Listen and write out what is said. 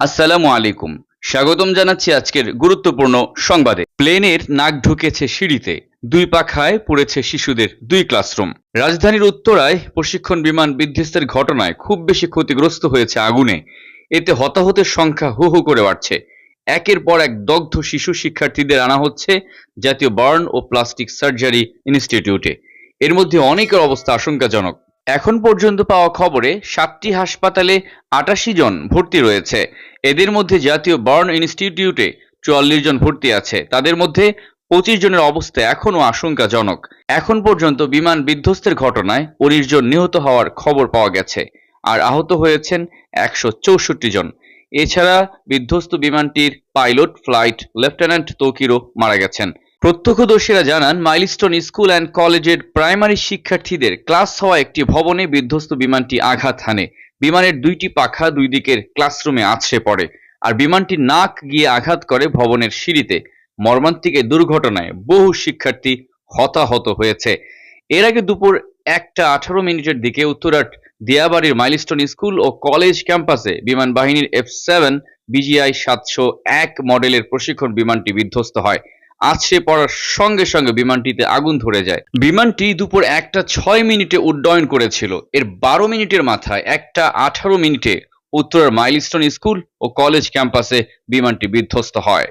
আসসালামু আলাইকুম। স্বাগতম জানাচ্ছি আজকের গুরুত্বপূর্ণ সংবাদে। প্লেনের নাক ঢুকেছে সিঁড়িতে, দুই পাখায় পড়েছে শিশুদের দুই ক্লাসরুম। রাজধানীর উত্তরায় প্রশিক্ষণ বিমান বিধ্বস্তের ঘটনায় খুব বেশি ক্ষতিগ্রস্ত হয়েছে আগুনে। এতে হতাহতের সংখ্যা হু হু করে বাড়ছে। একের পর এক দগ্ধ শিশু শিক্ষার্থীদের আনা হচ্ছে জাতীয় বার্ন ও প্লাস্টিক সার্জারি ইনস্টিটিউটে। এর মধ্যে অনেকের অবস্থা আশঙ্কাজনক। এখন পর্যন্ত পাওয়া খবরে ৭টি হাসপাতালে ৮৮ জন ভর্তি রয়েছে। এদের মধ্যে জাতীয় বার্ন ইনস্টিটিউটে ৪৪ জন ভর্তি আছে। তাদের মধ্যে ২৫ জনের অবস্থা এখনও আশঙ্কাজনক। এখন পর্যন্ত বিমান বিধ্বস্তের ঘটনায় ১৯ জন নিহত হওয়ার খবর পাওয়া গেছে, আর আহত হয়েছেন ১৬৪ জন। এছাড়া বিধ্বস্ত বিমানটির পাইলট ফ্লাইট লেফটেন্যান্ট তৌকিরও মারা গেছেন। প্রত্যক্ষদর্শীরা জানান, মাইলস্টোন স্কুল অ্যান্ড কলেজের প্রাইমারি শিক্ষার্থীদের ক্লাস হওয়া একটি ভবনে বিধ্বস্ত বিমানটি আঘাত হানে। বিমানের দুইটি পাখা দুই দিকের ক্লাসরুমে আছড়ে পড়ে, আর বিমানটির নাক গিয়ে আঘাত করে ভবনের সিঁড়িতে। মর্মান্তিক এই দুর্ঘটনায় বহু শিক্ষার্থী হতাহত হয়েছে। এর আগে দুপুর ১টা ১৮ মিনিটের দিকে উত্তরার দিয়াবাড়ির মাইলস্টোন স্কুল ও কলেজ ক্যাম্পাসে বিমান বাহিনীর F-7 BGI ৭০১ মডেলের প্রশিক্ষণ বিমানটি বিধ্বস্ত হয়। আছড়ে পড়ার সঙ্গে সঙ্গে বিমানটিতে আগুন ধরে যায়। বিমানটি দুপুর ১টা ৬ মিনিটে উড্ডয়ন করেছিল। এর ১২ মিনিটের মাথায় ১টা ১৮ মিনিটে উত্তরার মাইলস্টোন স্কুল ও কলেজ ক্যাম্পাসে বিমানটি বিধ্বস্ত হয়।